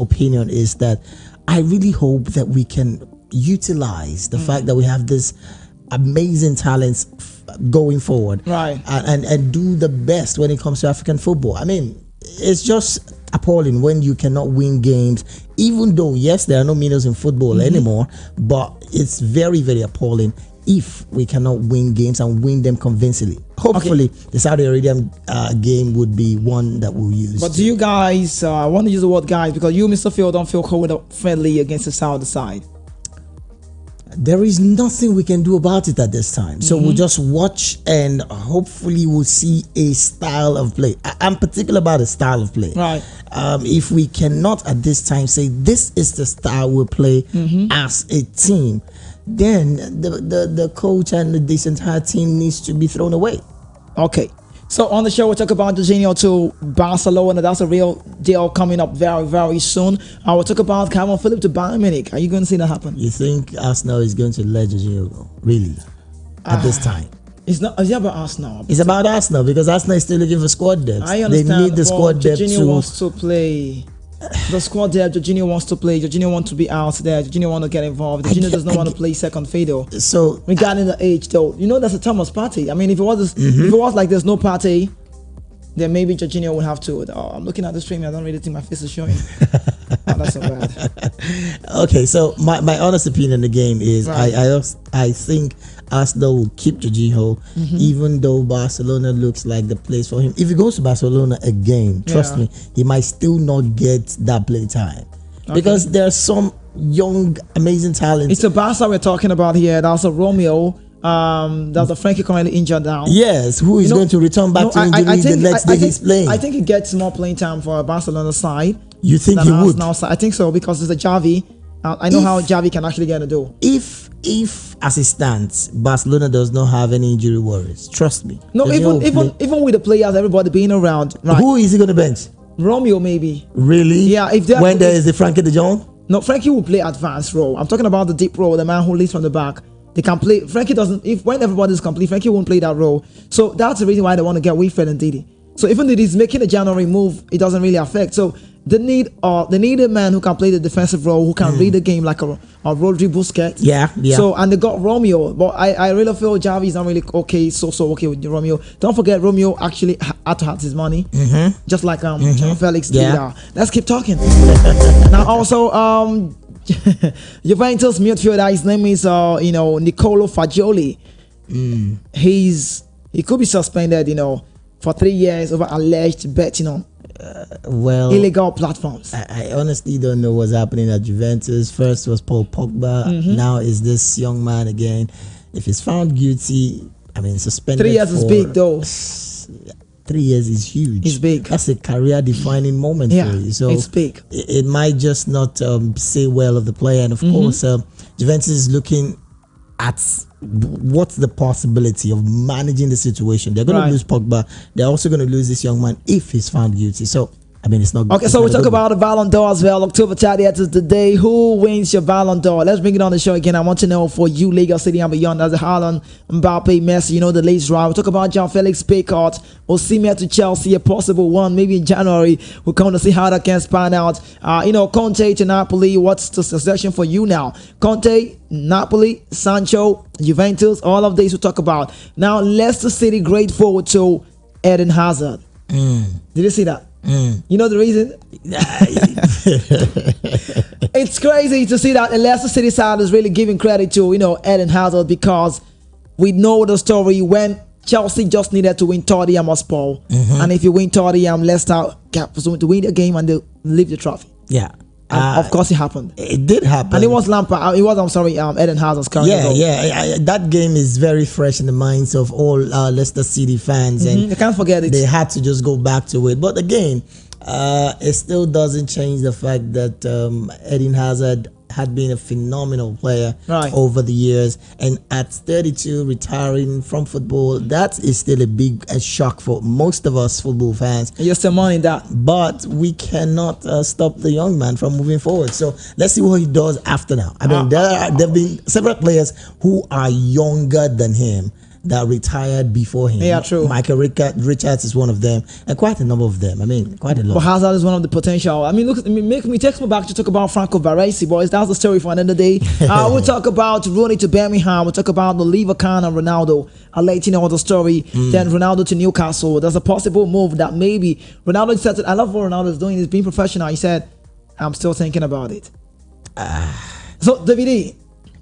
opinion is that I really hope that we can utilize the fact that we have this amazing talents going forward, right, and do the best when it comes to African football. I mean, it's just appalling when you cannot win games, even though yes, there are no winners in football anymore, but it's very, very appalling if we cannot win games and win them convincingly. Hopefully the Saudi Arabian game would be one that we'll use. But do you guys, I want to use the word guys because you, Mr. Phil, don't feel friendly against the Saudi side? There is nothing we can do about it at this time. So we'll just watch and hopefully we'll see a style of play. I'm particular about a style of play. Right. If we cannot at this time say this is the style we'll play as a team, then the coach and this entire team needs to be thrown away. Okay. So on the show, we'll talk about Jorginho to Barcelona. That's a real deal coming up very, very soon. I will talk about Calvin Phillips to Bayern Munich. Are you going to see that happen? You think Arsenal is going to let Jorginho go? Really? At this time? It's about Arsenal. It's about Arsenal because Arsenal is still looking for squad depth. I understand. They need the squad depth. Jorginho wants to play. The squad depth, Jorginho wants to play. Jorginho wants to be out there. Jorginho wants to get involved. Jorginho does not want to play second fiddle. So regarding the age, though, that's a Thomas party. I mean, if it was like there's no party, then maybe Jorginho would have to. Oh, I'm looking at the stream. I don't really think my face is showing. Oh, that's so bad. Okay, so my honest opinion in the game is I think Arsenal will keep Jorginho, even though Barcelona looks like the place for him. If he goes to Barcelona again, trust me, he might still not get that play time because there are some young, amazing talents. It's a Barca we're talking about here. That's a Romeo. That's a Frankie currently injured now. Yes, who is going to return back to injury the next day he's playing? I think he gets more playing time for a Barcelona side. You think he would? I think so because it's a Xavi. I know how Xavi can actually get a do. If as it stands, Barcelona does not have any injury worries, trust me. No, even with the players, everybody being around, right? Who is he going to bench? Romeo, maybe. Really? Yeah. When there is the Frankie de Jong? No, Frankie will play advanced role. I'm talking about the deep role, the man who leads from the back. They can play. Frankie doesn't. When everybody's complete, Frankie won't play that role. So that's the reason why they want to get Wilfred and Didi. So even if he's making a January move, it doesn't really affect. So they need a man who can play the defensive role, who can read the game like a Rodri Busquets. Yeah. So and they got Romeo, but I really feel Xavi is not really okay. So okay with Romeo. Don't forget Romeo actually had to have his money, just like Felix did. Let's keep talking. Now also Juventus midfielder, his name is Nicolo Fagioli. He could be suspended, for 3 years over alleged betting on illegal platforms. I honestly don't know what's happening at Juventus. First was Paul Pogba, now is this young man again. If he's found guilty, I mean suspended. 3 years is big though. 3 years is huge. It's big. That's a career-defining moment for you. So it's big. It might just not say well of the player. And of course, Juventus is looking at what's the possibility of managing the situation. They're going to lose Pogba. They're also going to lose this young man if he's found guilty. So I mean, it's not good. Okay, so we talk about the Ballon d'Or as well. October 30th is the day. Who wins your Ballon d'Or? Let's bring it on the show again. I want to know for you, Lagos City and beyond, as the Haaland, Mbappe, Messi, the latest round. We'll talk about Jean-Felix Pécart, Osimhen to Chelsea, a possible one, maybe in January. We'll come to see how that can span out. Conte to Napoli. What's the suggestion for you now? Conte, Napoli, Sancho, Juventus, all of these we'll talk about. Now, Leicester City great forward to Eden Hazard. Did you see that? You know the reason? It's crazy to see that the Leicester City side is really giving credit to Eden Hazard, because we know the story when Chelsea just needed to win Tottenham Hotspur, and if you win Tottenham, Leicester got to win the game and they leave the trophy. Yeah. And of course it happened. It did happen. And it was Lampard. Eden Hazard's current goal. That game is very fresh in the minds of all Leicester City fans. And they can't forget it. They had to just go back to it. But again, it still doesn't change the fact that Eden Hazard had been a phenomenal player over the years, and at 32 retiring from football, that is still a shock for most of us football fans. You're still mourning that, but we cannot stop the young man from moving forward. So let's see what he does after now. I mean, there have been several players who are younger than him that retired before him. Yeah, true. Michael Richards is one of them, and quite a number of them. I mean, quite a lot. But Hazard is one of the potential. I mean, look, takes me back to talk about Franco Baresi, boys. That's the story for another day. We'll talk about Rooney to Birmingham. We'll talk about Oliver Kahn and Ronaldo. I'll let you know the story. Then Ronaldo to Newcastle. There's a possible move that maybe Ronaldo said. I love what Ronaldo is doing. He's being professional. He said, "I'm still thinking about it." So, David,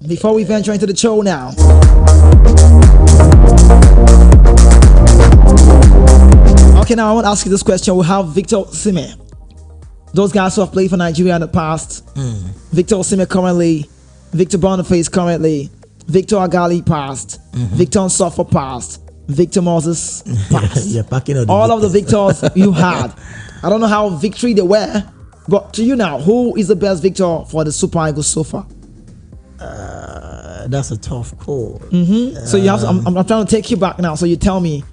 before we venture into the show now. Okay, now I want to ask you this question. We have Victor Osimhen. Those guys who have played for Nigeria in the past. Victor Osimhen currently, Victor Boniface currently, Victor Agali past, Victor Nsofo past, Victor Moses past. You're packing all of the Victors you had. I don't know how victory they were, but to you now, who is the best Victor for the Super Eagles so far? That's a tough call. So you have to, I'm trying to take you back now. So you tell me.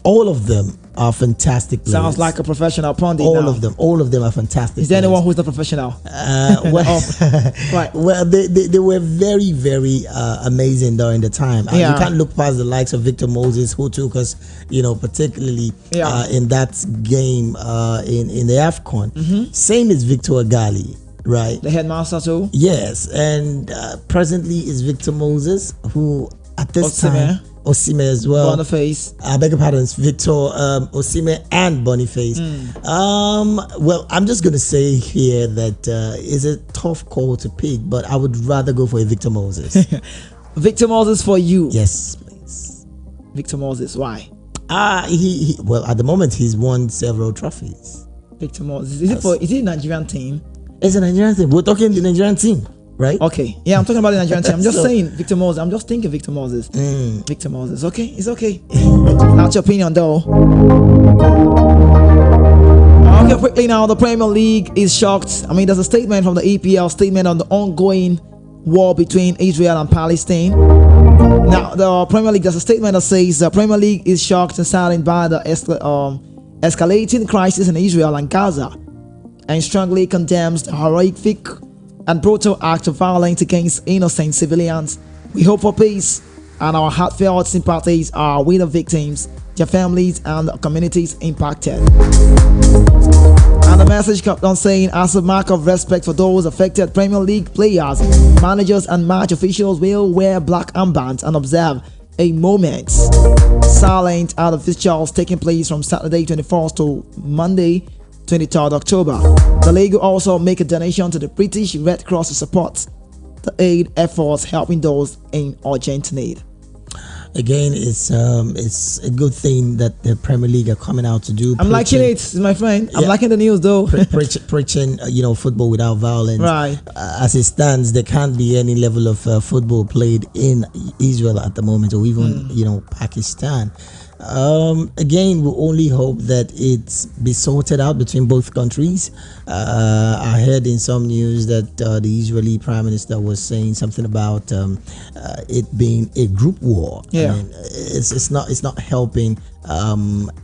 All of them are fantastic players. Sounds like a professional pundit. All of them are fantastic. Is there anyone who's the professional? Well, right. Well, they were very, very amazing during the time. You can't look past the likes of Victor Moses, who took us, particularly in that game in the AFCON. Same as Victor Agali, right? The headmaster too. Yes, and presently is Victor Moses, who at this time. Osimhen as well. Boniface. I beg your pardon, it's Victor Osimhen and Boniface. Well, I'm just gonna say here that it's a tough call to pick, but I would rather go for a Victor Moses. Victor Moses for you? Yes, please. Victor Moses, why? He well, at the moment he's won several trophies. Victor Moses, is it a Nigerian team? It's a Nigerian team. We're talking the Nigerian team. Right? Okay. Yeah, I'm talking about the Nigerian team. I'm just saying Victor Moses. I'm just thinking Victor Moses. Victor Moses. Okay, it's okay. Not your opinion though. Okay, quickly now. The Premier League is shocked. I mean, there's a statement from the EPL statement on the ongoing war between Israel and Palestine. Now, the Premier League, there's a statement that says the Premier League is shocked and saddened by the escalating crisis in Israel and Gaza, and strongly condemns the horrific and brutal act of violence against innocent civilians. We hope for peace, and our heartfelt sympathies are with the victims, their families, and the communities impacted. And the message kept on saying, as a mark of respect for those affected, Premier League players, managers, and match officials will wear black armbands and observe a moment silent at the fixtures taking place from Saturday 24th to Monday 23rd October. The league will also make a donation to the British Red Cross to support the aid efforts helping those in urgent need. Again, it's a good thing that the Premier League are coming out to do. I'm liking it, my friend. I'm liking the news though. preaching, football without violence. Right. As it stands, there can't be any level of football played in Israel at the moment, or even Pakistan. Again, we only hope that it's be sorted out between both countries. I heard in some news that the Israeli Prime Minister was saying something about it being a group war. Yeah. I mean, it's not helping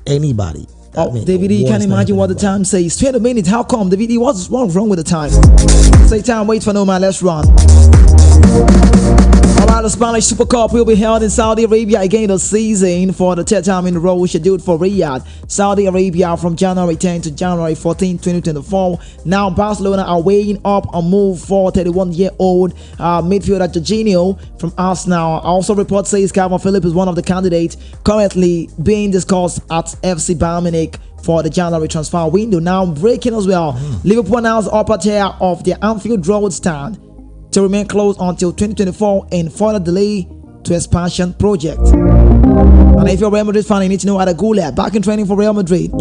anybody. David, you can imagine what the time says. 20 minutes. How come, David? What's wrong with the time? Say time. Wait for no man. Let's run. Alright, the Spanish Super Cup will be held in Saudi Arabia again this season for the third time in a row, scheduled for Riyadh, Saudi Arabia from January 10 to January 14, 2024. Now, Barcelona are weighing up a move for 31-year-old midfielder Jorginho from Arsenal. Also, report says Calvin Phillips is one of the candidates currently being discussed at FC Bayern Munich for the January transfer window. Now, breaking as well, Liverpool announced the upper tier of their Anfield Road stand to remain closed until 2024 and further delay to expansion project. And if you're a Real Madrid fan, you need to know Arda Güler back in training for Real Madrid.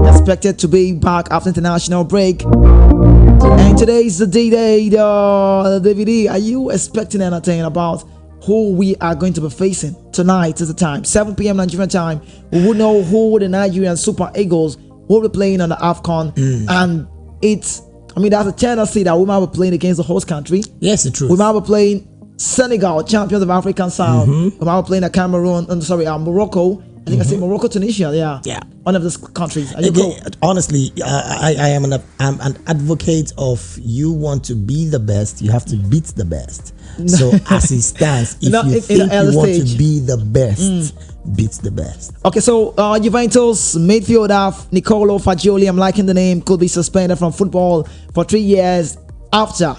Expected to be back after international break. And today is the D-Day, the DVD. Are you expecting anything about who we are going to be facing tonight? Is the time 7 p.m. Nigerian time. We will know who the Nigerian Super Eagles will be playing on the AFCON, and that's a tendency that we might be playing against the host country. Yes, the truth. We might be playing Senegal, champions of African sound. We might be playing Morocco, I think I said Morocco, Tunisia. Yeah. One of those countries. Are you Again, cool? honestly, I'm an advocate of you want to be the best, you have to beat the best. So as it stands, if Not you in think the you early want stage. to be the best, beat the best. Okay, so Juventus midfielder Nicolo Fagioli, I'm liking the name, could be suspended from football for 3 years after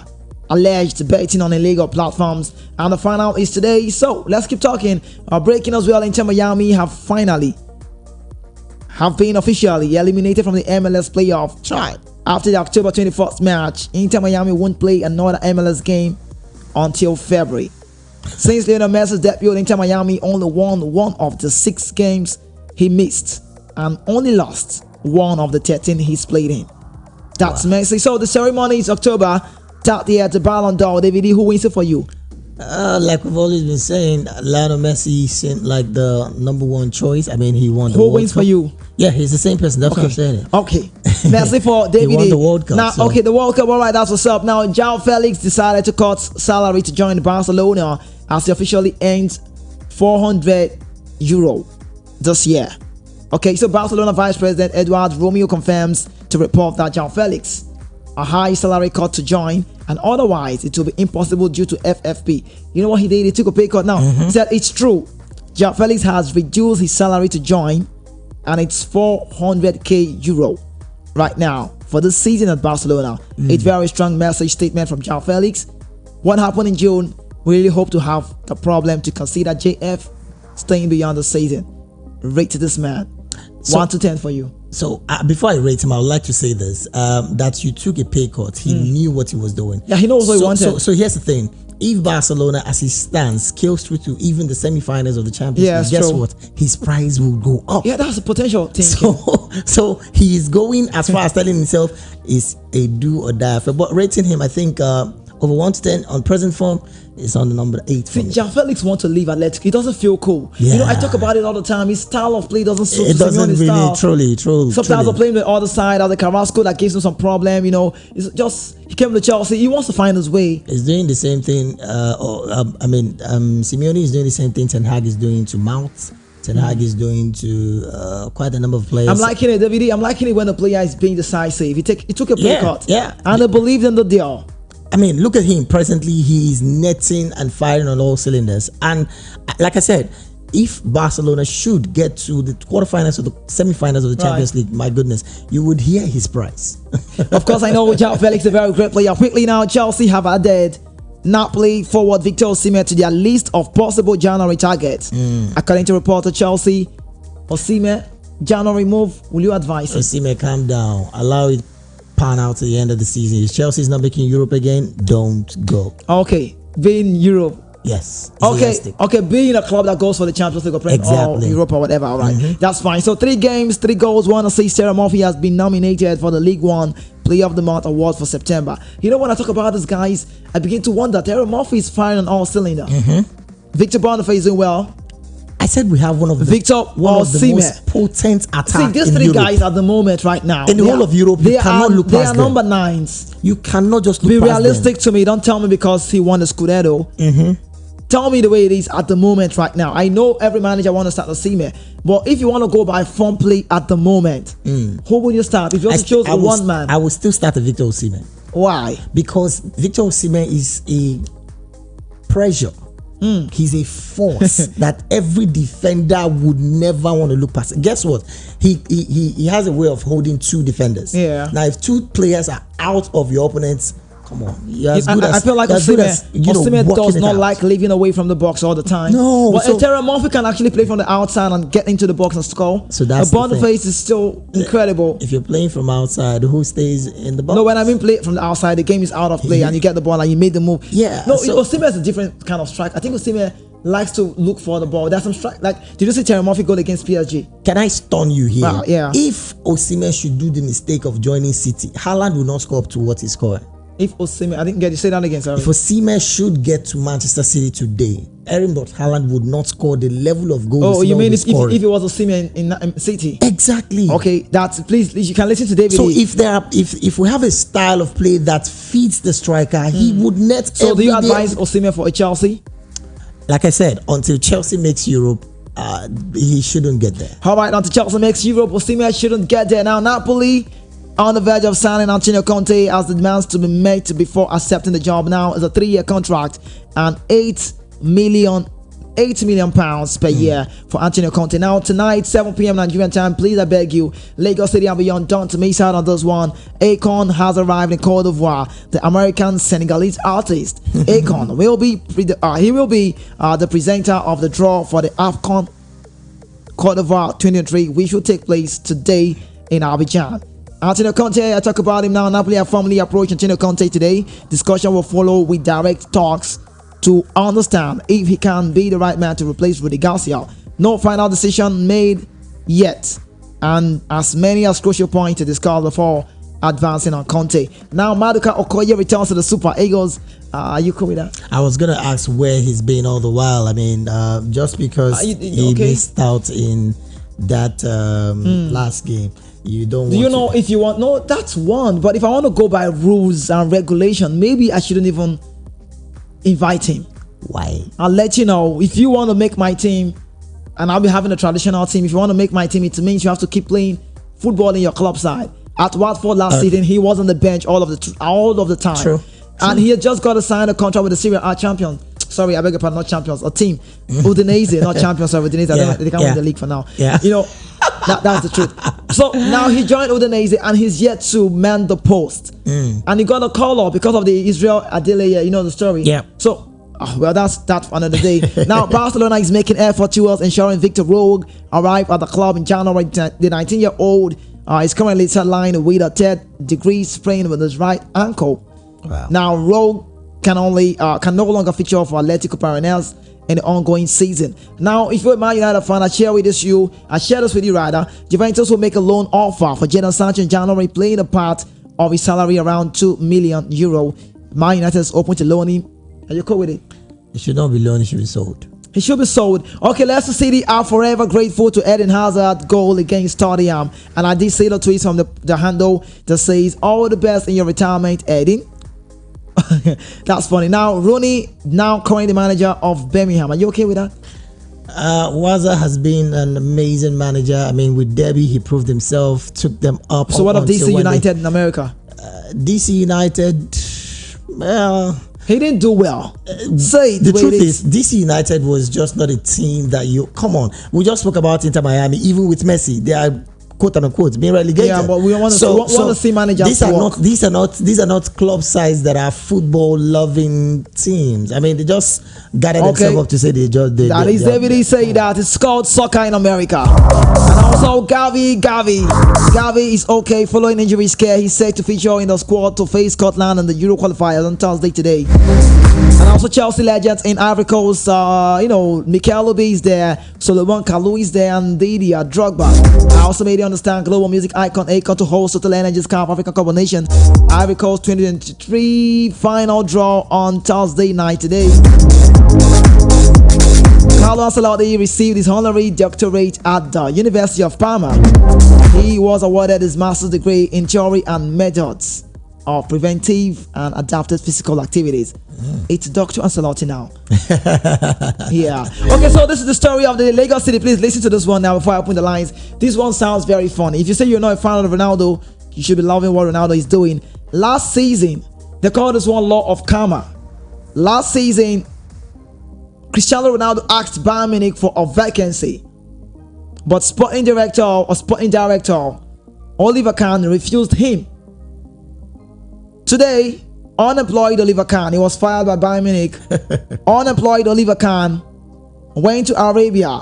alleged betting on illegal platforms, and the final is today. So let's keep talking. Breaking as well, Inter Miami have been officially eliminated from the MLS playoff. After the October 21st match, Inter Miami won't play another MLS game until February. Since Lionel Messi's debut, Inter Miami only won 1 of the 6 games he missed and only lost 1 of the 13 he's played in. That's Messi. So the ceremony is October 30th, the Ballon d'Or. David, who wins it for you? Like we've always been saying, Lionel Messi seemed like the #1 choice. I mean, he won the Who World wins Cup. for you? Yeah, he's the same person. That's what I'm saying. Okay. Messi for David. He won the World Cup. Now, so. okay, the World Cup. All right, that's what's up. Now, João Felix decided to cut salary to join Barcelona as he officially earns €400 this year. Okay, so Barcelona Vice President Eduardo Romeo confirms to report that João Felix a high salary cut to join, and otherwise it will be impossible due to FFP. You know what he did? He took a pay cut. Now, he said it's true. João Felix has reduced his salary to join, and it's €400K right now for this season at Barcelona. A very strong message statement from João Felix. What happened in June? We really hope to have the problem to consider JF staying beyond the season. Rate this man. 1 to 10 for you. So before I rate him, I would like to say this: that you took a pay cut. He knew what he was doing. Yeah, he knows what he wanted. So here's the thing: if Barcelona, as it stands, scales through to even the semi-finals of the Champions League, guess what? His price will go up. Yeah, that's a potential thing. So he is going as far as telling himself is a do or die affair. But rating him, I think over 1 to 10 on present form is on the number 8 for me. João Felix wants to leave Atletico. He doesn't feel cool. Yeah. You know, I talk about it all the time. His style of play doesn't suit It doesn't Simeone's really, style. truly. Sometimes they're playing the other side, or the Carrasco that gives him some problem. You know, it's just he came to Chelsea. He wants to find his way. He's doing the same thing. Simeone is doing the same thing Ten Hag is doing to Mount. Ten Hag is doing to quite a number of players. I'm liking it, David. I'm liking it when the player is being decisive. He took a pay cut. Yeah. And they believed in the deal. I mean, look at him. Presently, he is netting and firing on all cylinders. And like I said, if Barcelona should get to the quarterfinals or the semi-finals of the Champions League, my goodness, you would hear his price. Of course, I know João Felix is a very great player. Quickly now, Chelsea have added Napoli forward Victor Osimhen to their list of possible January targets. According to reporter Chelsea, Osimhen, January move, will you advise him? Osimhen, calm down. Allow it pan out to the end of the season. If Chelsea is not making Europe again, don't go. Okay, being Europe. Yes. Okay, being a club that goes for the Champions League or playing or Europe or whatever, all right. That's fine. So 3 games, 3 goals, 1 assist. Sarah Murphy has been nominated for the League One Player of the Month award for September. You know, when I talk about these guys, I begin to wonder. Sarah Murphy is firing on all cylinders. Victor Boniface is doing well. I said we have one of the most potent attacks. See, these 3 guys at the moment right now in the whole of Europe, you cannot look past them. They are number 9s. You cannot just look past them. Be realistic them. to me. Don't tell me because he won the Scudetto. Tell me the way it is at the moment right now. I know every manager wants to start Osimhen, but if you want to go by form play at the moment, who would you start? If you also chose one man, I will still start a Victor Osimhen. Why? Because Victor Osimhen is a pressure. He's a force that every defender would never want to look past. Guess what? He has a way of holding 2 defenders. Yeah. Now, if 2 players are out of your opponents, come on. I feel like Osimhen does not like living away from the box all the time. No. But Terry Murphy can actually play from the outside and get into the box and score. So that's the Boniface is still incredible. If you're playing from outside, who stays in the box? No, when I mean play from the outside, the game is out of play and you get the ball and you made the move. Yeah. No, Osimhen is a different kind of strike. I think Osimhen likes to look for the ball. There's some strike. Like, did you see Terry Murphy goal against PSG? Can I stun you here? Yeah. If Osimhen should do the mistake of joining City, Haaland will not score up to what he scored. If Osimhen, I didn't get you. Say that again, sorry. If Osimhen should get to Manchester City today, Erling Haaland would not score the level of goals. Oh, you mean if it was Osimhen in City? Exactly. Okay, please you can listen to David. So if we have a style of play that fits the striker, he would net. So do you advise Osimhen for a Chelsea? Like I said, until Chelsea makes Europe, he shouldn't get there. All right, on to Chelsea makes Europe. Osimhen shouldn't get there. Now, Napoli on the verge of signing Antonio Conte as the demands to be met before accepting the job. Now, it's a 3-year contract and 8 million pounds per year for Antonio Conte. Now tonight 7 p.m. Nigerian time, please I beg you, Lagos City and beyond, don't miss out on this one. Akon has arrived in Cote d'Ivoire. The American Senegalese artist Akon will be the presenter of the draw for the AFCON Cote d'Ivoire 2023, which will take place today in Abidjan. Antonio Conte, I talk about him now. Napoli have formally approached Antonio Conte today. Discussion will follow with direct talks to understand if he can be the right man to replace Rudy Garcia. No final decision made yet, and as many as crucial points to discuss before advancing on Conte. Now, Maduka Okoye returns to the Super Eagles. Are you cool with that? I was gonna ask where he's been all the while. I mean, just because he missed out in that last game. You don't. Do you know if you want? No, that's one. But if I want to go by rules and regulation, maybe I shouldn't even invite him. Why? I'll let you know. If you want to make my team, and I'll be having a traditional team, if you want to make my team, it means you have to keep playing football in your club side. At Watford last season, he was on the bench all of the time. True. And he had just got to sign a contract with the Serie A champion. Sorry, I beg your pardon, not champions, a team. Udinese, not champions, sorry, Udinese. They can't win the league for now. Yeah. You know, that's the truth. So now he joined Udinese and he's yet to man the post. And he got a call up because of the Israel Adelaide, you know the story. Yeah. So, well, that's that for another day. Now, Barcelona is making effort towards ensuring Victor Roque arrived at the club in January. The 19-year-old is currently sidelined with a 3rd-degree sprain with his right ankle. Wow. Now, Rogue can no longer feature for Atletico Paranaense in the ongoing season. Now, if you're a Man United fan, I share this with you rather. Juventus will make a loan offer for Jadon Sancho in January, playing a part of his salary around €2 million. Man United is open to loan him. Are you cool with it? It should not be loaned, it should be sold. He should be sold. Okay, Leicester City are forever grateful to Eden Hazard's goal against Tottenham. And I did see the tweet from the handle that says, all the best in your retirement, Eden. That's funny. Now, Rooney, now currently manager of Birmingham. Are you okay with that? Waza has been an amazing manager. I mean, with Derby, he proved himself, took them up. So what of DC United in America? DC United, well, he didn't do well. Say the truth is, DC United was just not a team that you come on. We just spoke about Inter Miami, even with Messi, they are quote unquote being relegated. Yeah, but we want to see managers. These are not club sides that are football loving teams. I mean, they just gathered themselves up to say that is David say that it's called soccer in America. And also Gavi is okay following injury scare. He's set to feature in the squad to face Scotland in the Euro qualifiers on Thursday today. And also Chelsea legends in Ivory Coast, Mikel Obi is there, Solomon Kalou is there, and Didier Drogba. I also made you understand global music icon Akon to host Total Energies Cup African Cup of Nations Ivory Coast 2023 final draw on Thursday night today. Carlo Ancelotti received his honorary doctorate at the University of Parma. He was awarded his master's degree in theory and methods of preventive and adaptive physical activities. It's Dr. Ancelotti now. Yeah. Okay, so this is the story of the Lagos City. Please listen to this one now before I open the lines. This one sounds very funny. If you say you're not a fan of Ronaldo, you should be loving what Ronaldo is doing. Last season, they called this one law of karma. Last season, Cristiano Ronaldo asked Bayern Munich for a vacancy, but sporting director Oliver Kahn refused him. Today, unemployed Oliver Kahn, he was fired by Bayern Munich. Unemployed Oliver Kahn went to Arabia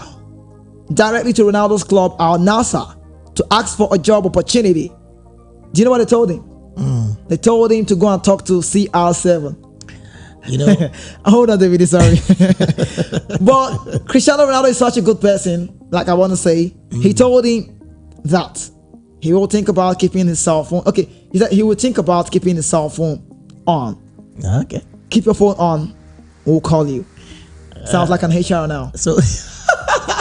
directly to Ronaldo's club Al Nassr to ask for a job opportunity. Do you know what they told him? They told him to go and talk to CR7. You know, hold on, David. Sorry, but Cristiano Ronaldo is such a good person. Like I want to say, he told him that he will think about keeping his cell phone. Okay, he said he will think about keeping his cell phone on. Okay, keep your phone on. We'll call you. Sounds like an HR now. So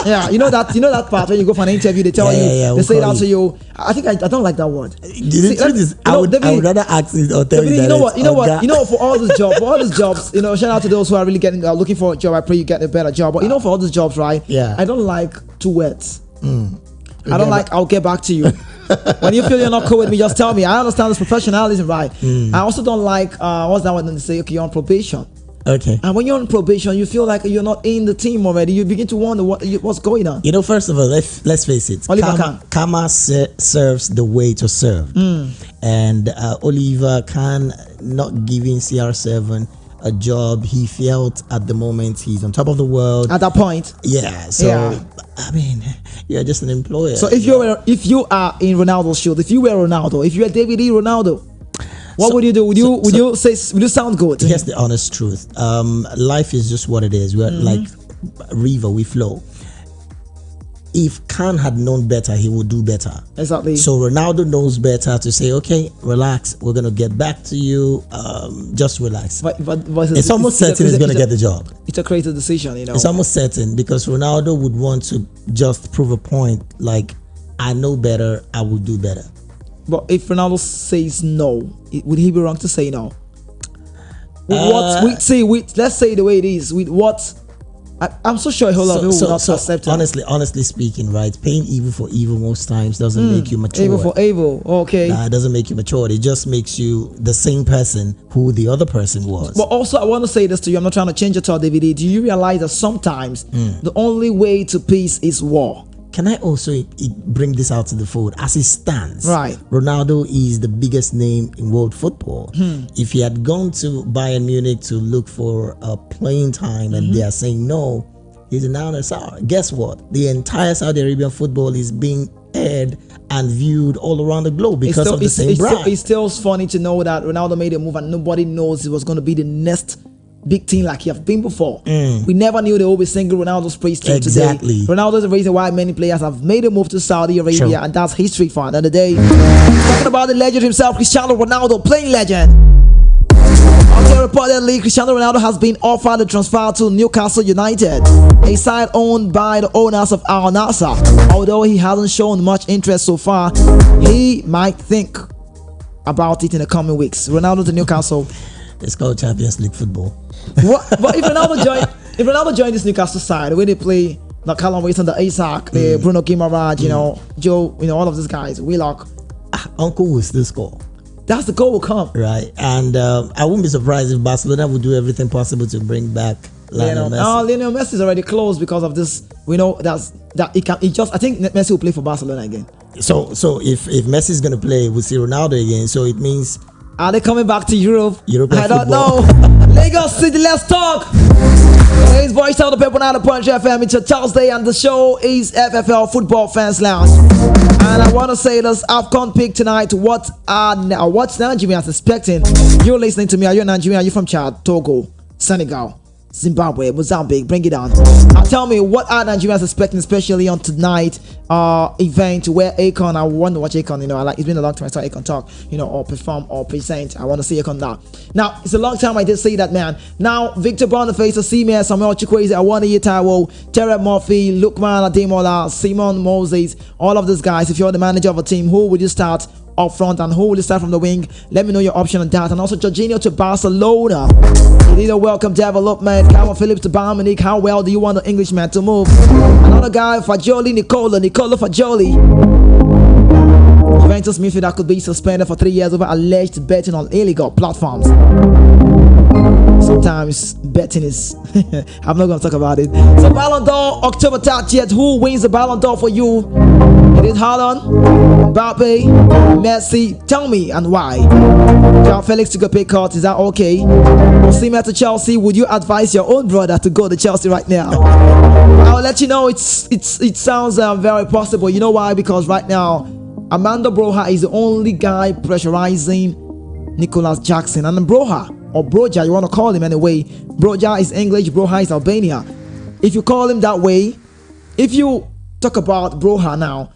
Yeah, you know that part when you go for an interview, they tell they say that to you. I think I don't like that word. The truth is, I would rather ask it or tell you that. You know, for all these jobs, you know, shout out to those who are really looking for a job. I pray you get a better job. But you know, for all these jobs, right? Yeah. I don't like two words. I don't like, I'll get back to you. When you feel you're not cool with me, just tell me. I understand this professionalism, right? I also don't like, what's that one they say? Okay, you're on probation. Okay. And when you're on probation, you feel like you're not in the team already. You begin to wonder what's going on. You know, first of all, let's face it. Karma serves the way to serve. And Oliver Kahn not giving CR7 a job he felt at the moment he's on top of the world. At that point. Yeah. So, I mean, you're just an employer. So if you are in Ronaldo's shoes, if you were Ronaldo, if you were David E. Ronaldo, what would you do? Would you sound good? Here's the honest truth. Life is just what it is. We're like a river, we flow. If Khan had known better, he would do better. Exactly. So Ronaldo knows better to say, okay, relax, we're gonna get back to you. Just relax. But it's almost certain he's gonna get the job. It's a creative decision, you know. It's almost certain because Ronaldo would want to just prove a point. Like, I know better, I will do better. But if Ronaldo says no, would he be wrong to say no? Let's say the way it is. With what? I'm so sure a whole lot of people will not accept it. Honestly speaking, right? Paying evil for evil most times doesn't make you mature. Evil for evil, okay. It doesn't make you mature. It just makes you the same person who the other person was. But also, I want to say this to you. I'm not trying to change it to DVD. Do you realize that sometimes the only way to peace is war? Can I also bring this out to the fold? As it stands, right, Ronaldo is the biggest name in world football. If he had gone to Bayern Munich to look for a playing time and they are saying no, he's an NSR. Guess what? The entire Saudi Arabian football is being aired and viewed all around the globe because of the same brand. It's still funny to know that Ronaldo made a move and nobody knows it was going to be the next big team like he have been before. We never knew they would be singing Ronaldo's praise till today. Ronaldo is the reason why many players have made a move to Saudi Arabia, and that's history for another day. Talking about the legend himself, Cristiano Ronaldo, playing legend. Okay, reportedly, Cristiano Ronaldo has been offered a transfer to Newcastle United, a side owned by the owners of Al Nassr. Although he hasn't shown much interest so far, he might think about it in the coming weeks. Ronaldo to Newcastle. It's called Champions League football. But if Ronaldo joined this Newcastle side, where they play the Callum Wilson, the Isaac, the Bruno Guimaraes, you know, Joe, you know, all of these guys, Willock, Uncle will still score. That's the goal will come. Right. And I wouldn't be surprised if Barcelona would do everything possible to bring back Lionel Messi. Lionel Messi is already close because of this. We know I think Messi will play for Barcelona again. So if Messi is going to play, we'll see Ronaldo again. So it means, are they coming back to Europe? European I don't football. know. Lagos City, let's talk. It's Voice Tell the People now, the Punch FM. It's a Thursday and the show is FFL Football Fans Lounge. And I want to say this AFCON pick tonight. What's Nigerians expecting? You're listening to me. Are you Nigerian? Are you from Chad, Togo, Senegal, Zimbabwe, Mozambique? Bring it on. Tell me, what are Nigerians expecting, especially on tonight event where Akon, I want to watch Akon, you know, it's been a long time I saw Akon talk, you know, or perform or present. I want to see Akon now. Now, it's a long time I did say that, man. Now, Victor Boniface, Osimhen, Samuel Chukwueze, Awoniyi Taiwo, Terry Murphy, Lukman Ademola, Simon Moses, all of these guys. If you're the manager of a team, who would you start up front and who will you start from the wing? Let me know your option on that. And also Jorginho to Barcelona. You need a welcome development. Calvin Phillips to Bayern Munich. How well do you want the Englishman to move? Another guy, Fagioli, Nicola Fagioli. Juventus midfielder could be suspended for 3 years over alleged betting on illegal platforms. Sometimes betting is I'm not going to talk about it. So Ballon d'Or, October 30th. Who wins the Ballon d'Or for you? It is Haaland, Mbappe, Messi. Tell me and why. João Felix took a pay cut. Is that okay? Osimhen to Chelsea. Would you advise your own brother to go to Chelsea right now? I'll let you know. It sounds very possible. You know why? Because right now, Amanda Broja is the only guy pressurizing Nicholas Jackson. And Broja, or Broja, you want to call him anyway. Broja is English, Broja is Albania. If you call him that way, if you talk about Broja now,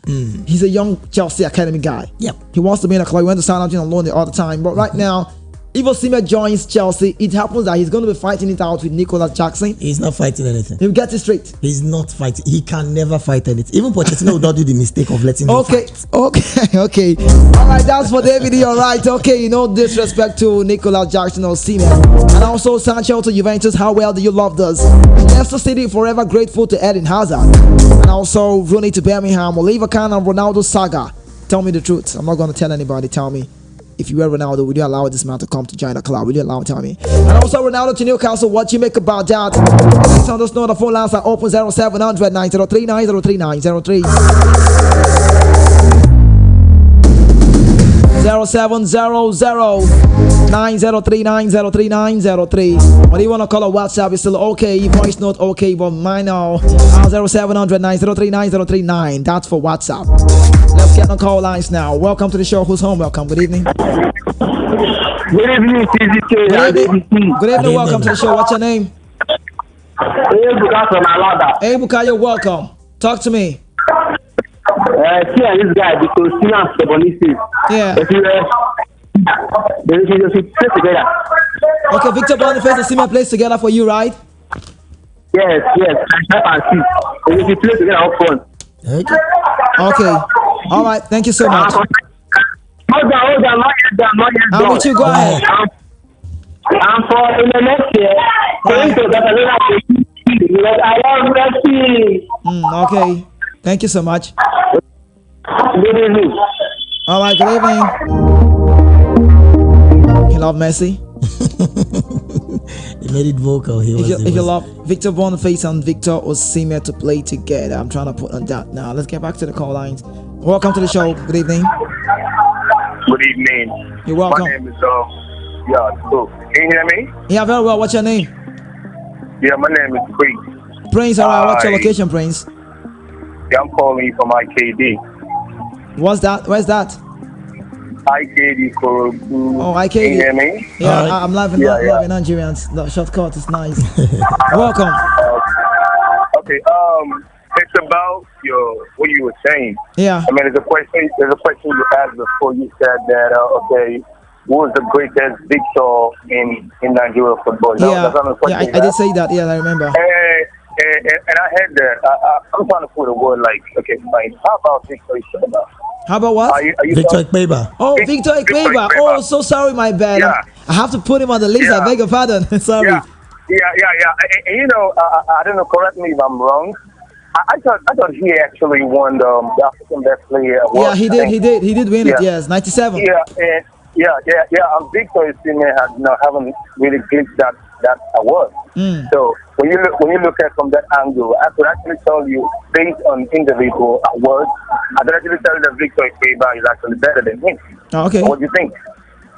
he's a young Chelsea Academy guy. Yep. He wants to be in a club. He went to Southampton on loan all the time. But right now, if Osimhen joins Chelsea, it happens that he's going to be fighting it out with Nicolas Jackson. He's not fighting anything. He'll get it straight. He's not fighting. He can never fight anything. Even Pochettino will not do the mistake of letting him fight. Okay. All right, that's for David. All right, okay. No disrespect to Nicolas Jackson or Osimhen. And also Sancho to Juventus. How well do you love this? Leicester City forever grateful to Eden Hazard. And also Rooney to Birmingham. Oliver Kahn and Ronaldo saga. Tell me the truth. I'm not going to tell anybody. Tell me. If you were Ronaldo, would you allow this man to come to join the club? Would you allow him? Tell me. And also Ronaldo to Newcastle. What you make about that? Please let us know. The phone lines are open 0700 903 903 903. 0700 903 903 903. What do you want to call a WhatsApp? It's still okay. Voice note okay, but mine now 0700 903 903 9. That's for WhatsApp. Let's get on call lines now. Welcome to the show. Who's home? Welcome. Good evening. Good evening, CZK. Good evening. Welcome to the show. What's your name? Ebuka from Alada. Hey, Buka, you're welcome. Talk to me. See this guy because Sinan Stebonissi. Yeah. If you play together. Okay, Victor Boniface and Osimhen plays together for you, right? Yes. I can see. If you play together up front. Okay. All right. Thank you so much. Hold on. Not yet I'm with you. Go ahead. I'm for in the next year. I love Messi. Okay. Thank you so much. Good evening. All right. Good evening. You love Messi? He made it vocal. If you love Victor Boniface and Victor Osimhen to play together, I'm trying to put on that now. Let's get back to the call lines. Welcome to the show. Good evening. Good evening. You're welcome. My name is so can you hear me? Yeah, very well. What's your name? Yeah, my name is Prince. Prince. All right. What's your location, Prince? Yeah, I'm calling you from IKD. What's that? Where's that? IKD for Oh, IKD. Can you hear me? Yeah, I'm loving Yeah. Nigerians. The shortcut is nice. Welcome. Okay. It's about what you were saying. Yeah. I mean, there's a question you asked before. You said that okay, who was the greatest victor in Nigeria football? Yeah. I did say that. Yeah, I remember. And I had that. I'm trying to put a word like, okay, fine. How about Victor Ijeoma? How about what? Are you Victor Ekpeba. Oh, Victor Ekpeba. Oh, so sorry, my bad. Yeah. I have to put him on the list. Yeah. I beg your pardon. Sorry. Yeah. And you know, I don't know. Correct me if I'm wrong. I thought he actually won the African Best Player award. Yeah, he did win it. Yes, 97. Yeah. Victor Osimhen haven't really clicked that award. So when you look at it from that angle, I could actually tell you based on individual awards, I could actually tell you that Victor Ekpeba is actually better than him. Okay. What do you think?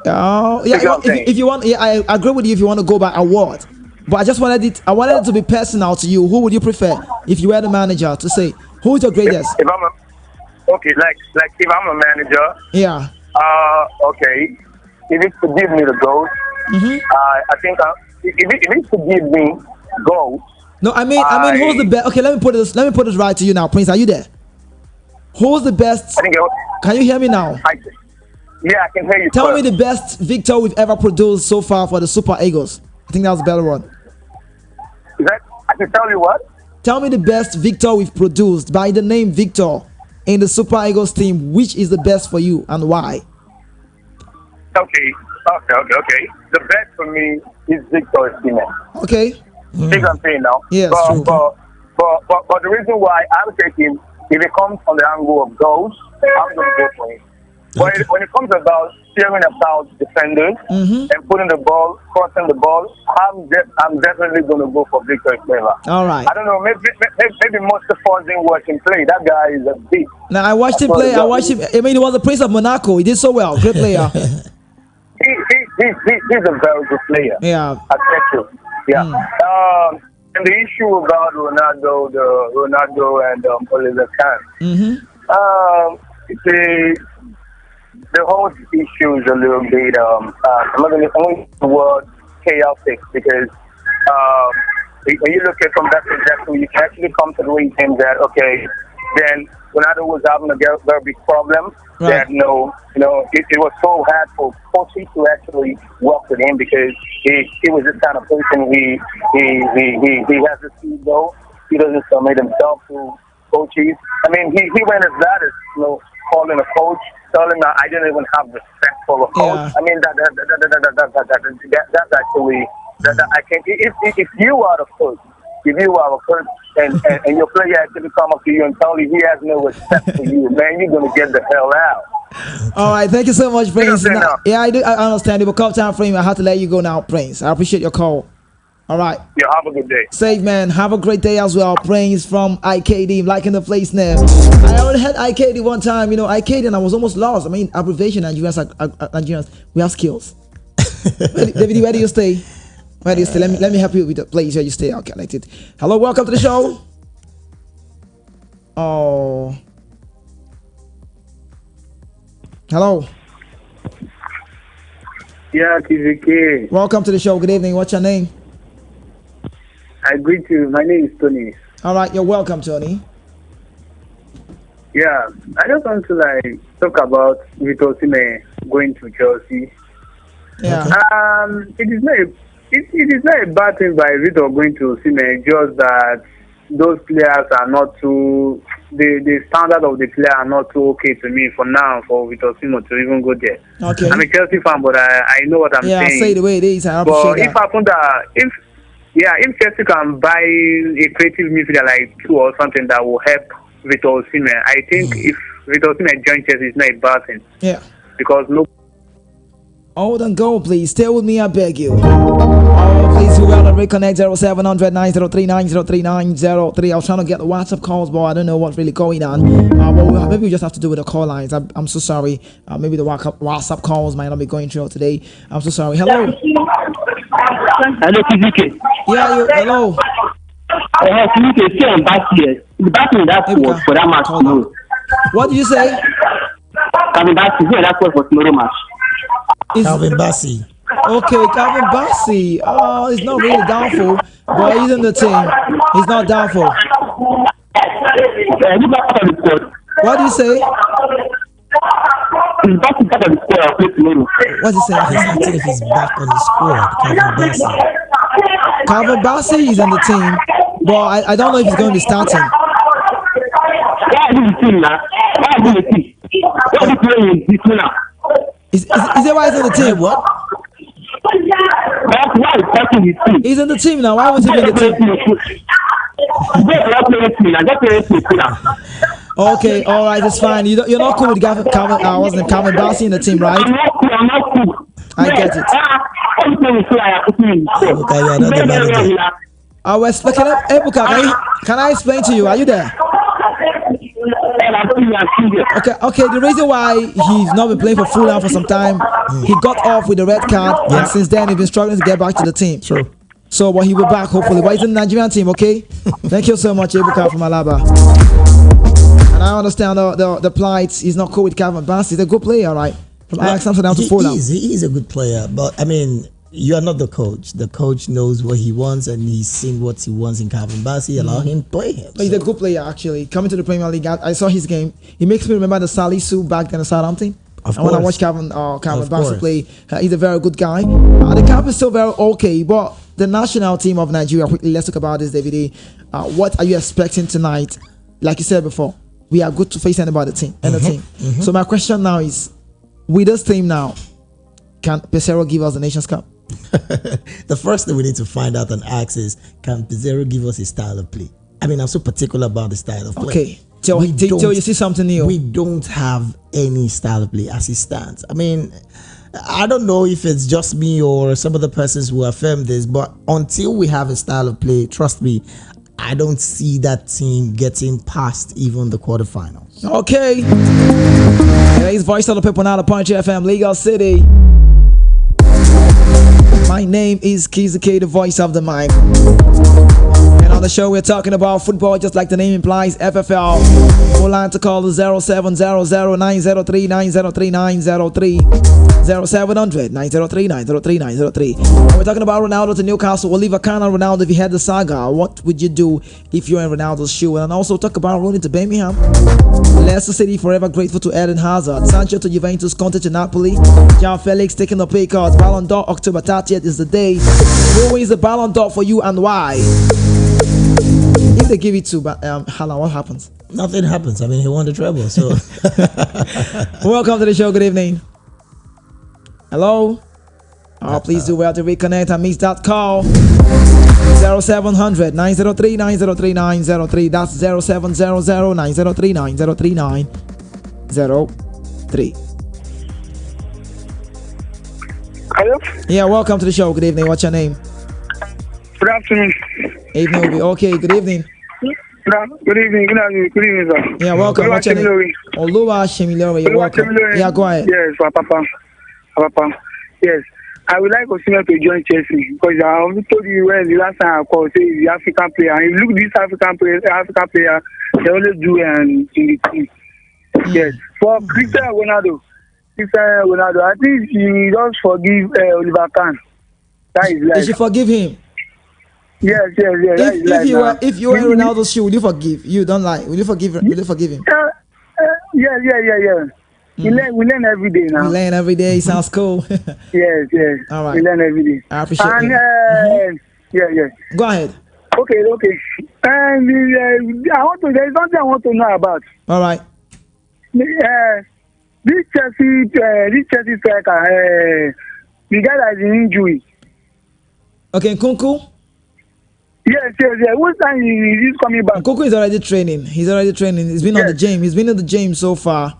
Oh, yeah. If you want, yeah, I agree with you. If you want to go by award, but I wanted it to be personal to you. Who would you prefer if you were the manager to say who is your greatest? If I'm if I'm a manager. Yeah. Okay. If it's to give me the goals, I think if it's to give me goals. No, I mean, who's the best? Okay, let me put this right to you now, Prince. Are you there? Who's the best? Can you hear me now? I can hear you. Tell me the best Victor we've ever produced so far for the Super Eagles. I think that was a better one. I can tell you what? Tell me the best Victor we've produced by the name Victor in the Super Eagles team. Which is the best for you and why? Okay. The best for me is Victor Osimhen. Okay. See what I'm saying now? Yes, true. But the reason why I'm taking, if it comes on the angle of goals, I'm going to go for him. But when it comes about steering about defenders and putting the ball, crossing the ball, I'm definitely going to go for Victor Ekpeba. All right. I don't know, maybe Mustafa didn't watch him play. That guy is a beast. Now I watched him play. I mean, he was the Prince of Monaco. He did so well. Great player. He's a very good player. Yeah. I bet you. Yeah. And the issue about Ronaldo and Oliver Kahn. The whole issue is a little bit. I'm not going to use the word chaotic because when you look at from that perspective, you can actually come to the way that okay, then Ronaldo was having a very big problem. Right. That it was so hard for coaches to actually work with him because he was this kind of person. He has this ego. He doesn't submit himself to coaches. I mean, he went as bad as calling a coach, telling that I didn't even have respect for a coach. Yeah. I mean that's actually that I can't. If you are the coach, if you are a coach and your player actually come up to you and tell you he has no respect for you, man, you're gonna get the hell out. All right, thank you so much, Prince. Now. Yeah, I do. I understand it, but come time frame, I have to let you go now, Prince. I appreciate your call. All right. Yeah, have a good day. Safe man, have a great day as well. Prince from IKD, liking the place now. I already had IKD one time, IKD, and I was almost lost. I mean, abbreviation Nigerians, we have skills. David, where do you stay? Where do you stay? Let me help you with the place where you stay. I'll connect it. Hello, welcome to the show. Oh. Hello. Yeah, TVK. Welcome to the show. Good evening. What's your name? I greet you. My name is Tony. All right, you're welcome, Tony. Yeah, I just want to talk about Osimhen going to Chelsea. Yeah. It is not a bad thing by Vitor going to Osimhen. Just that those players are not too. The standard of the player are not too okay to me for now. For Osimhen to even go there. Okay. I'm a Chelsea fan, but I know what I'm saying. Yeah, say the way it is. I appreciate that. If happened that if Chelsea can buy a creative midfielder like two or something that will help Vitor Osimhen, I think if Vitor Osimhen joins Chelsea, it's not a bad thing. Yeah. Because Hold on, go, please. Stay with me, I beg you. Oh, please, we gotta reconnect 0700 903 903 903. I was trying to get the WhatsApp calls, but I don't know what's really going on. Maybe we just have to do with the call lines. I'm so sorry. Maybe the WhatsApp calls might not be going through today. I'm so sorry. Hello. Hello, TVK. Yeah, hello. TVK, stay on back here. The back in that was for that match tomorrow. What did you say? Coming back to here, that was for tomorrow match. Calvin Bassey. Okay, Calvin Bassey. Oh, he's not really doubtful, but he's in the team. He's not doubtful. What do you say? He's back in part of the squad. What's he saying? He's asking if he's back on the squad. Calvin Bassey. Calvin Bassey is in the team, but I don't know if he's going to be starting. Why is he in the team now? Why is he in the team? Why is he playing in this now? Is that why he's in the team? What? That's why he's starting his team. He's in the team now. Why was he in the team? Okay, all right, that's fine. You're not cool with Calvin Bassey in the team, right? I'm not cool. I get it. Okay, yeah, not the manager. I was looking up. Ebuka, can I explain to you? Are you there? Okay. The reason why he's not been playing for Fulham for some time, he got off with the red card, and since then he's been struggling to get back to the team. True. So, but he will be back hopefully. But he's in the Nigerian team, okay? Thank you so much, Ebuka from Alaba. And I understand the plight. He's not cool with Calvin Bassey. He's a good player, right? From Ajax Amsterdam to Fulham. He is a good player, but I mean, you are not the coach. The coach knows what he wants, and he's seen what he wants in Calvin Bassey. Allow him to play him. But he's a good player, actually. Coming to the Premier League, I saw his game. He makes me remember the Salisu back then at Southampton. Of and when I course. watch Calvin Bassey play, he's a very good guy. The cap is still very okay, but the national team of Nigeria, quickly, let's talk about this, David. What are you expecting tonight? Like you said before, we are good to face anybody team. So my question now is, with this team now, can Pesero give us the Nations Cup? The first thing we need to find out and ask is, can Pizarro give us his style of play? I mean, I'm so particular about the style of play. Okay, till you see something new. We don't have any style of play as it stands. I mean, I don't know if it's just me or some other persons who affirm this, but until we have a style of play, trust me, I don't see that team getting past even the quarterfinals. Okay. Today's voice of the people now, the Punch FM, Lagos City. My name is Kizuke, the voice of the mic. And on the show, we're talking about football, just like the name implies, FFL. Full line to call is 0700 903 903 903. 0700 903 903 903. And we're talking about Ronaldo to Newcastle. Oliver Kahn and Ronaldo, if you had the saga, what would you do if you're in Ronaldo's shoe? And also talk about Rooney to Birmingham. Leicester City forever grateful to Eden Hazard. Sancho to Juventus, Conte to Napoli. Jean Felix taking the pay cards. Ballon d'Or October 30th is the day. Who wins the Ballon d'Or for you and why? If they give it to Haaland, what happens? Nothing happens. I mean, he won the treble, so. Welcome to the show. Good evening. Hello? Oh, please do well to reconnect and miss that call. 0700 903 903 903. That's 0700 903 903 903. Hello? Yeah, welcome to the show. Good evening. What's your name? Good afternoon. Evening will be okay. Good evening. Good evening. Good evening, sir. Yeah, welcome. What's your name? Oluwa Shemilore. You're welcome. Yeah, go ahead. Yes, Papa. Yes. I would like Osimhen to join Chelsea because I already told you when the last time I called, say the African player. And you look this African player, they always do in the team. Yes. For Cristiano Ronaldo, I think he does forgive Oliver Kahn. That is life. You should forgive him. Yes. If you were in Ronaldo's shoe, will you forgive? You don't lie. Will you forgive him? Yeah. We learn every day now. We learn every day. Sounds cool. Yes. All right. We learn every day. I appreciate it. Yeah. Go ahead. Okay. And there's something I want to know about. All right. This Chelsea striker, the guy that is in injury. Okay, Nkunku. Yes. What time is he coming back? Nkunku is already training. He's been on the gym. He's been in the gym so far.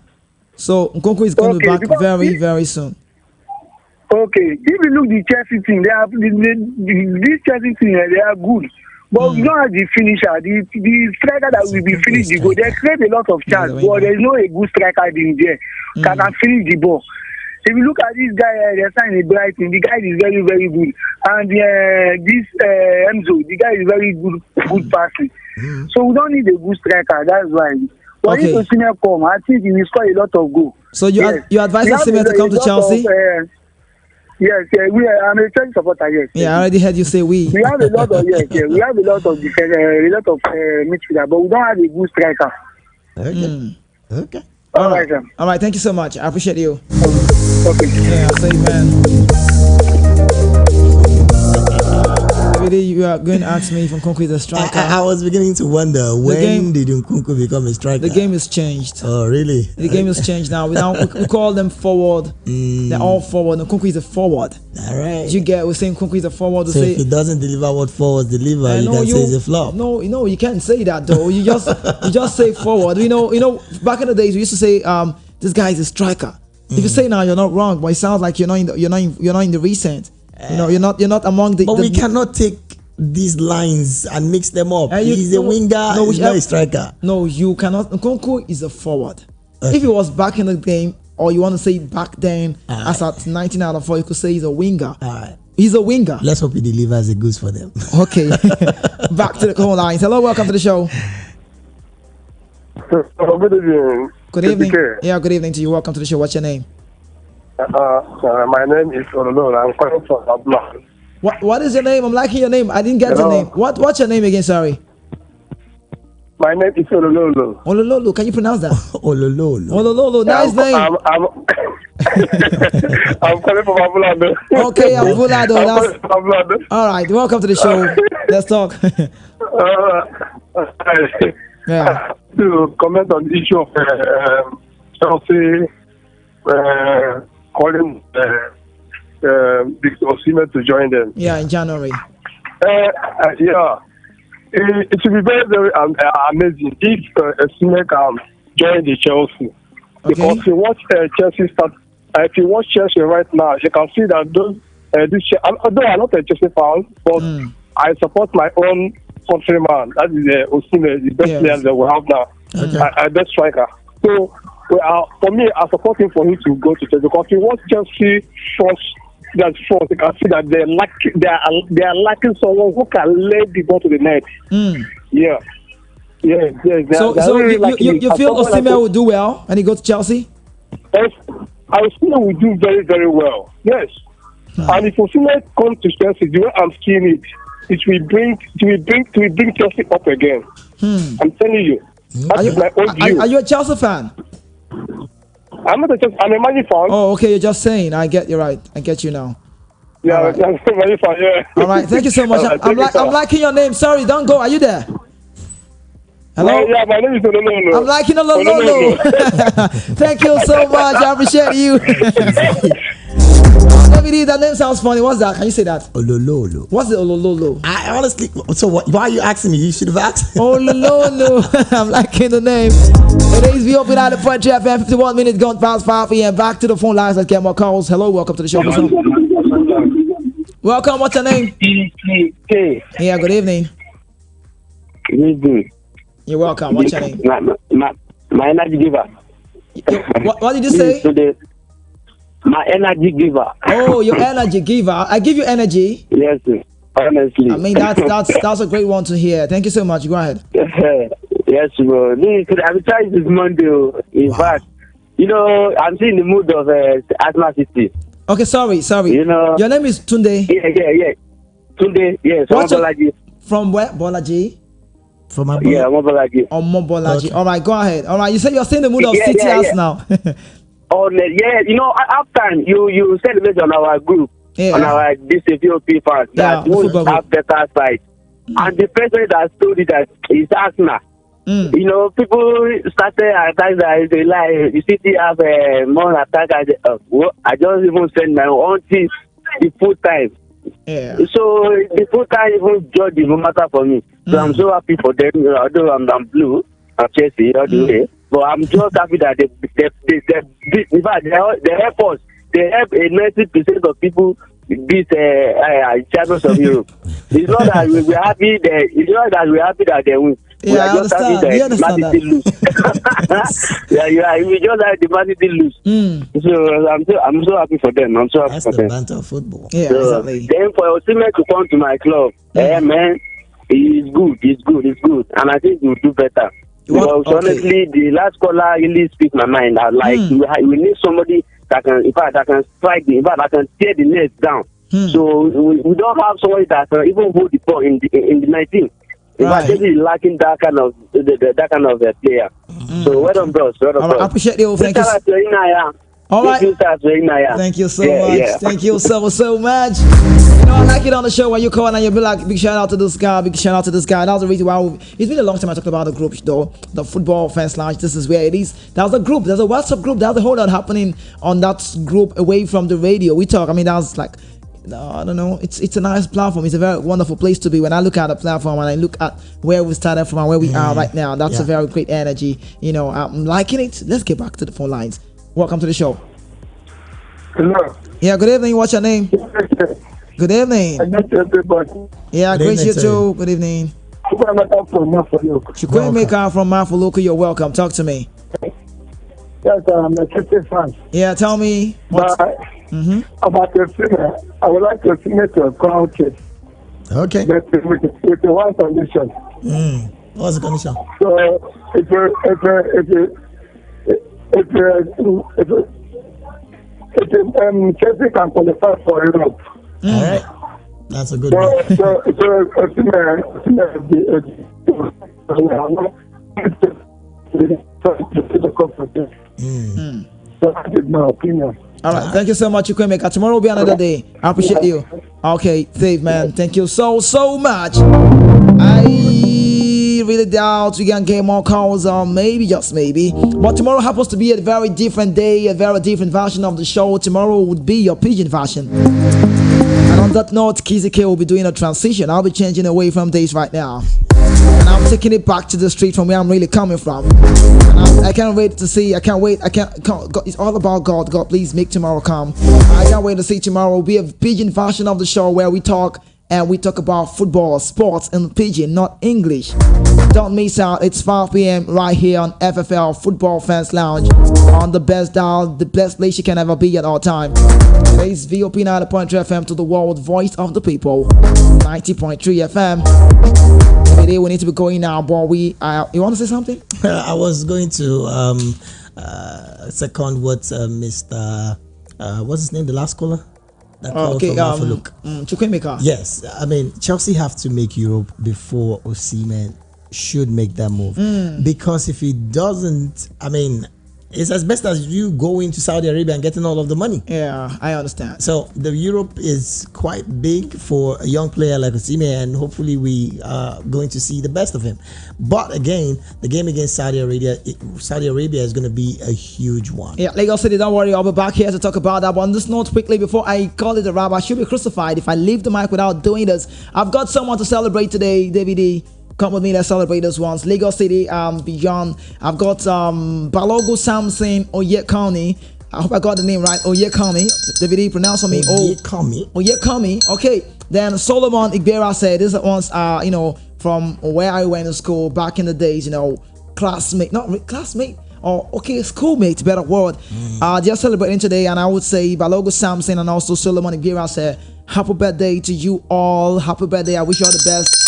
So Nkunku is going to be back very, very soon. Okay. If you look the Chelsea team, this Chelsea team, they are good. But we don't have the finisher. The striker that will be finish the goal. They create a lot of chance, but there is no a good striker in there can finish the ball. If you look at this guy, they're signing a Brighton. The guy is very, very good. And this Enzo, the guy is very good passing. So we don't need a good striker. That's why. But if Osimhen come, I think he will score a lot of goals. So you advise Osimhen to come to Chelsea? Yes. I'm a Chelsea supporter. Yes. Yeah, I already heard you say we. We have a lot of we have a lot of midfielder, but we don't have a good striker. Okay. All right. All right. Thank you so much. I appreciate you. Okay. Yeah, I'll say, man. Every day you are going to ask me if Nkunku is a striker. I was beginning to wonder when did Nkunku become a striker? The game is changed. Oh, really? The game is changed now. We call them forward. They're all forward. Nkunku is a forward. All right. You get we're saying Nkunku is a forward. So if he doesn't deliver what forwards deliver, you can say he's a flop. No, you can't say that though. You just say forward. You know, back in the days we used to say this guy is a striker. If you say now, you're not wrong, but it sounds like you're not in the recent. You're not among the. But we cannot take these lines and mix them up. He's a winger. He's not a striker. No, you cannot. Nkunku is a forward. Okay. If he was back in the game, or you want to say back then, as at 19 out of 4, you could say he's a winger. All right. He's a winger. Let's hope he delivers the goods for them. Okay. Back to the call lines. Hello, welcome to the show. Good evening. Good evening. Yeah, good evening to you. Welcome to the show. What's your name? My name is Ololo. I'm calling from Abla. What is your name? I'm liking your name. I didn't get your name. What's your name again? Sorry. My name is Ololo. Ololo. Can you pronounce that? Ololo. Nice name. I'm calling from Abulado. Okay, Abulado. All right. Welcome to the show. Let's talk. Yeah. To comment on the issue of Chelsea calling Osimhen to join them. Yeah, in January. Yeah. It will be very, very amazing if Osimhen can join the Chelsea. Okay. Because if you watch Chelsea start, if you watch Chelsea right now, you can see that although I'm not a Chelsea fan, but I support my own countryman. That is Osimhen, the best player that we have now. Okay. Best striker. So, for me, I support him for him to go to Chelsea because he wants Chelsea first. That's first. You can see that they are lacking someone who can lay the ball to the net. Yeah. So really you feel Osimhen will do well when he goes to Chelsea? Yes, Osimhen will do very, very well. Yes. And if Osimhen comes to Chelsea, the way I'm seeing it, it will bring Chelsea up again. I'm telling you. That's my own view. Are you a Chelsea fan? I'm not a Chelsea. I'm a Man U fan. Oh, okay. You're just saying. I get you right. I get you now. Yeah, right. I'm a Man U fan. Yeah. All right. Thank you so much. I'm liking your name. Sorry, don't go. Are you there? Hello? Yeah, my name is Ololo. I'm liking Ololo. Thank you so much. I appreciate you. Let me read. That name sounds funny. What's that? Can you say that? Olololo. What's the Olololo? I honestly, so why are you asking me? You should have asked. Olololo. I'm liking the name. It is we open out the point FM. 51 minutes gone past 5 p.m. Back to the phone lines. Let's get more calls. Hello, welcome to the show. Welcome. What's your name? Yeah, good evening. You're welcome. What's your name? My energy giver. What did you say? My energy giver. Oh, your energy giver. I give you energy. Yes, honestly. I mean, that's a great one to hear. Thank you so much. Go ahead. Yes, bro. I'm trying this Monday. In fact, I'm seeing the mood of Arsenal City. Okay, sorry. Your name is Tunde. Yeah. Tunde, yes. From where? Bolaji? From my Mobolaji. Mobolaji. Okay. All right, go ahead. All right, you said you're seeing the mood of City Arsenal. Oh, yeah. After you said it on our group, on our DCVOP fans, that we have better side. And the person that told it that is Arsenal. People started attacking that they lie. The City have more attack. I just even send my own team the full time. Yeah. So the full time even judge no matter for me. So I'm so happy for them. Although I'm blue, I'm Chelsea all the way. But I'm just happy that they in fact they help us. They help 90% of people beat champions of Europe. It's not that we're happy. It's not that we're happy that they win. Yeah, I understand. You understand that. Lose. We just had the Man City lose. So I'm so happy for them. I'm so happy That's for the them. banter of football. Yeah, So, exactly. then for Osimhen to come to my club, man, he's good, and I think he'll do better. Because honestly, the last caller really speaks my mind. We need somebody that can, that can strike that can tear the net down. So we don't have somebody that can even hold the ball in the 19. In fact, this is lacking that kind of player. So well done, bros. Well done, All right, I appreciate you. Thank you. All right. Thank you so much. Yeah. Thank you so much. I like it on the show when you call and you be like, big shout out to this guy, big shout out to this guy. That's the reason why it's been a long time I talked about the group though, the football fans lounge. This is where it is. There's a group, there's a WhatsApp group, there's a whole lot happening on that group away from the radio. We talk, I mean, that's like, I don't know, it's a nice platform. It's a very wonderful place to be. When I look at the platform and I look at where we started from and where we are right now, that's a very great energy. I'm liking it. Let's get back to the phone lines. Welcome to the show. Hello. Yeah, good evening. What's your name? Good evening. I got everybody. Yeah, great you too. Good evening. Chukwemeka from Mafoloku, you're welcome. Talk to me. Yes, I'm a Chelsea fan. Yeah, tell me. About the singer, I would like to sing it to a crown case. Okay. But with the one condition. What's the condition? So if Chelsea can qualify for Europe. All right. That's a good one. So that is my opinion. All right, thank you so much, Chukwemeka. Tomorrow will be another day. I appreciate you. Okay, safe man. Thank you so much. I really doubt we can get more calls, or maybe, just maybe. But tomorrow happens to be a very different day, a very different version of the show. Tomorrow would be your pigeon version. And on that note, Kizzy K will be doing a transition. I'll be changing away from this right now. And I'm taking it back to the street from where I'm really coming from. And I can't wait to see. I can't wait. God, it's all about God. God, please make tomorrow come. I can't wait to see tomorrow. Will be a pigeon version of the show where we talk about football, sports, and pigeon, not English. Don't miss out. It's 5 p.m. right here on FFL Football Fans Lounge on the best dial, the best place you can ever be at all time. Today's VOP 90.3 FM to the world, voice of the people, 90.3 FM. Every day we need to be going now, but you want to say something? I was going to Second, what's Mr. What's his name? The last caller. Chukwemeka. Yes, I mean Chelsea have to make Europe before Osimhen should make that move, because if he doesn't, I mean, it's as best as you go into Saudi Arabia and getting all of the money. Yeah, I understand. So the Europe is quite big for a young player like Osimhen, and hopefully we are going to see the best of him. But again, the game against Saudi Arabia is going to be a huge one. Yeah, Lagos City, don't worry, I'll be back here to talk about that. But on this note, quickly, before I call it a wrap, I should be crucified if I leave the mic without doing this. I've got someone to celebrate today, David D. Come with me, let's celebrate this once. Lagos City, beyond. I've got Balogu Samson Oyekami. I hope I got the name right. Oyekami. David D, pronounce for me. Oyekami. Okay. Then Solomon Igbera said, this one's from where I went to school back in the days, classmate, schoolmate, better word. They're celebrating today, and I would say Balogu Samson and also Solomon Igbera said, happy birthday to you all. Happy birthday. I wish you all the best.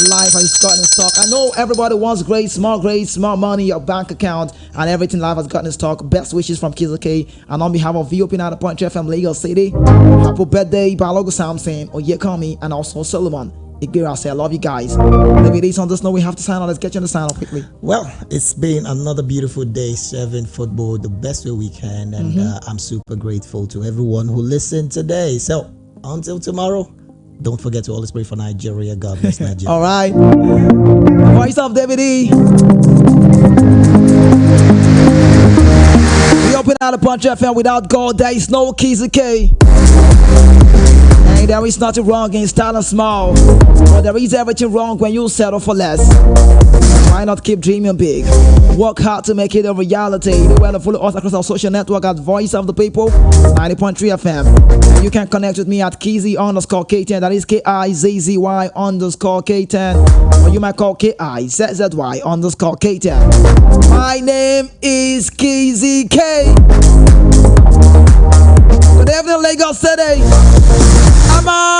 Life has gotten in stock. I know everybody wants great, small money, your bank account, and everything life has gotten in stock. Best wishes from Kizuke, and on behalf of VOP at the Point FM Lagos City, happy birthday, Balogu Samson, Oyekami, and also Solomon Igbera. I love you guys. Ladies, on this note, we have to sign out. Let's get you on the sign off quickly. Well, it's been another beautiful day serving football the best way we can, and I'm super grateful to everyone who listened today. So until tomorrow, don't forget to always pray for Nigeria. God bless Nigeria. All right. Voice of David E. We open out a Punch FM. Without God, there is no Kizuke. And there is nothing wrong in starting small, but there is everything wrong when you settle for less. Why not keep dreaming big? Work hard to make it a reality. The weather follow us across our social network at Voice of the People 90.3 FM. You can connect with me at Kizzy_K10. That is KIZZY_K10. Or you might call KIZZY_K10. My name is Kizzy K. Good evening, Lagos City. I'm on.